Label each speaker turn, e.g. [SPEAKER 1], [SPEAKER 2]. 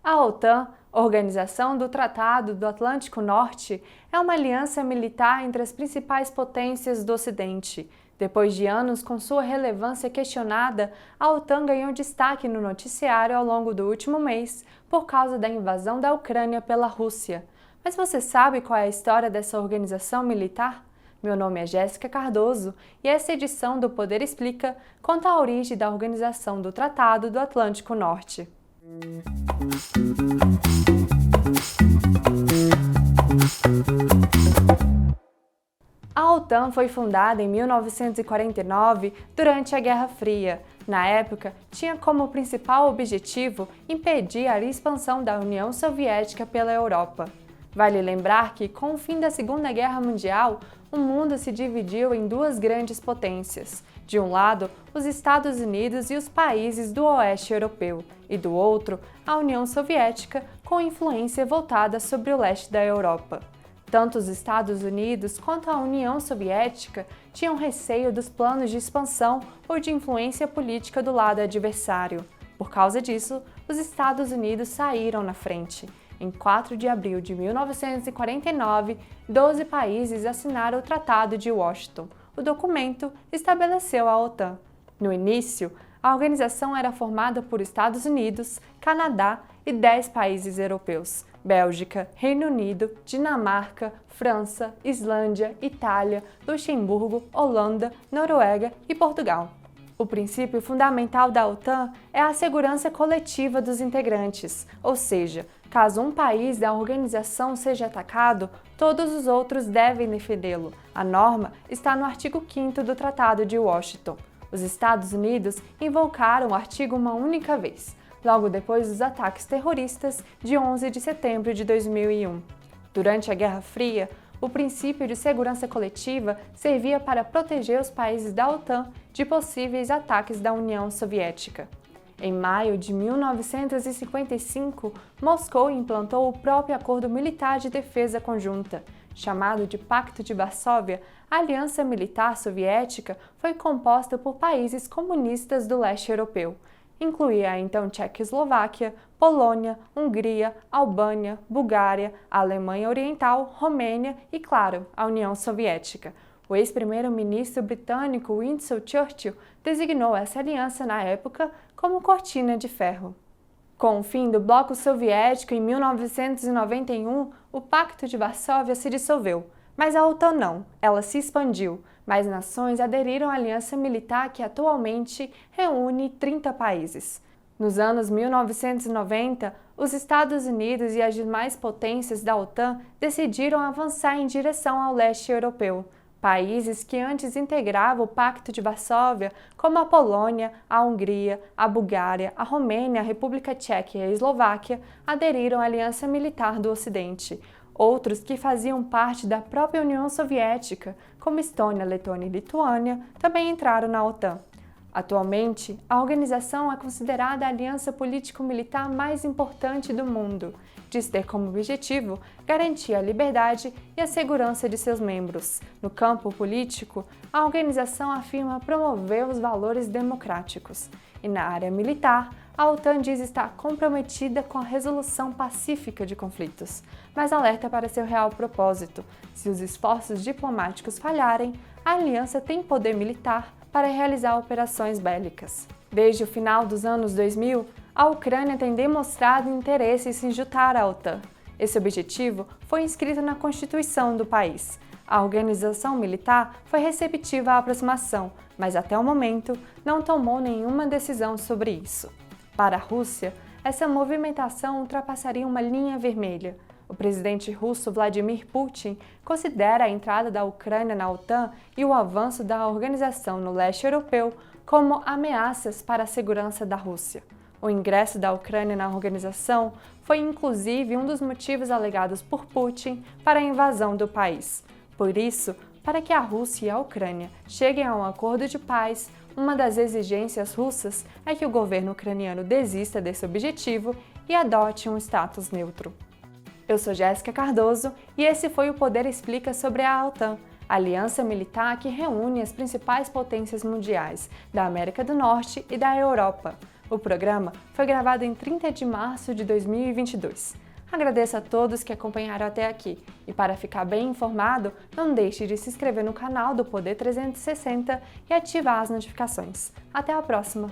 [SPEAKER 1] A OTAN, Organização do Tratado do Atlântico Norte, é uma aliança militar entre as principais potências do Ocidente. Depois de anos com sua relevância questionada, a OTAN ganhou destaque no noticiário ao longo do último mês por causa da invasão da Ucrânia pela Rússia. Mas você sabe qual é a história dessa organização militar? Meu nome é Jéssica Cardoso e essa edição do Poder Explica conta a origem da Organização do Tratado do Atlântico Norte. A OTAN foi fundada em 1949 durante a Guerra Fria. Na época, tinha como principal objetivo impedir a expansão da União Soviética pela Europa. Vale lembrar que, com o fim da Segunda Guerra Mundial, o mundo se dividiu em duas grandes potências. De um lado, os Estados Unidos e os países do Oeste Europeu, e do outro, a União Soviética, com influência voltada sobre o leste da Europa. Tanto os Estados Unidos quanto a União Soviética tinham receio dos planos de expansão ou de influência política do lado adversário. Por causa disso, os Estados Unidos saíram na frente. Em 4 de abril de 1949, 12 países assinaram o Tratado de Washington. O documento estabeleceu a OTAN. No início, a organização era formada por Estados Unidos, Canadá e 10 países europeus: Bélgica, Reino Unido, Dinamarca, França, Islândia, Itália, Luxemburgo, Holanda, Noruega e Portugal. O princípio fundamental da OTAN é a segurança coletiva dos integrantes, ou seja, caso um país da organização seja atacado, todos os outros devem defendê-lo. A norma está no artigo 5º do Tratado de Washington. Os Estados Unidos invocaram o artigo uma única vez, logo depois dos ataques terroristas de 11 de setembro de 2001. Durante a Guerra Fria, o princípio de segurança coletiva servia para proteger os países da OTAN de possíveis ataques da União Soviética. Em maio de 1955, Moscou implantou o próprio Acordo Militar de Defesa Conjunta. Chamado de Pacto de Varsóvia, a Aliança Militar Soviética foi composta por países comunistas do leste europeu. Incluía a então Tchecoslováquia, Polônia, Hungria, Albânia, Bulgária, a Alemanha Oriental, Romênia e, claro, a União Soviética. O ex-primeiro-ministro britânico Winston Churchill designou essa aliança na época como cortina de ferro. Com o fim do bloco soviético em 1991, o Pacto de Varsóvia se dissolveu. Mas a OTAN não, ela se expandiu. Mais nações aderiram à aliança militar que atualmente reúne 30 países. Nos anos 1990, os Estados Unidos e as demais potências da OTAN decidiram avançar em direção ao leste europeu. Países que antes integravam o Pacto de Varsóvia, como a Polônia, a Hungria, a Bulgária, a Romênia, a República Tcheca e a Eslováquia, aderiram à Aliança Militar do Ocidente. Outros que faziam parte da própria União Soviética, como Estônia, Letônia e Lituânia, também entraram na OTAN. Atualmente, a organização é considerada a aliança político-militar mais importante do mundo. Diz ter como objetivo garantir a liberdade e a segurança de seus membros. No campo político, a organização afirma promover os valores democráticos. E na área militar, a OTAN diz estar comprometida com a resolução pacífica de conflitos, mas alerta para seu real propósito. Se os esforços diplomáticos falharem, a aliança tem poder militar para realizar operações bélicas. Desde o final dos anos 2000, a Ucrânia tem demonstrado interesse em se juntar à OTAN. Esse objetivo foi inscrito na Constituição do país. A organização militar foi receptiva à aproximação, mas até o momento não tomou nenhuma decisão sobre isso. Para a Rússia, essa movimentação ultrapassaria uma linha vermelha. O presidente russo Vladimir Putin considera a entrada da Ucrânia na OTAN e o avanço da organização no leste europeu como ameaças para a segurança da Rússia. O ingresso da Ucrânia na organização foi inclusive um dos motivos alegados por Putin para a invasão do país. Por isso, para que a Rússia e a Ucrânia cheguem a um acordo de paz, uma das exigências russas é que o governo ucraniano desista desse objetivo e adote um status neutro. Eu sou Jéssica Cardoso e esse foi o Poder Explica sobre a OTAN, a aliança militar que reúne as principais potências mundiais da América do Norte e da Europa. O programa foi gravado em 30 de março de 2022. Agradeço a todos que acompanharam até aqui e para ficar bem informado, não deixe de se inscrever no canal do Poder 360 e ativar as notificações. Até a próxima!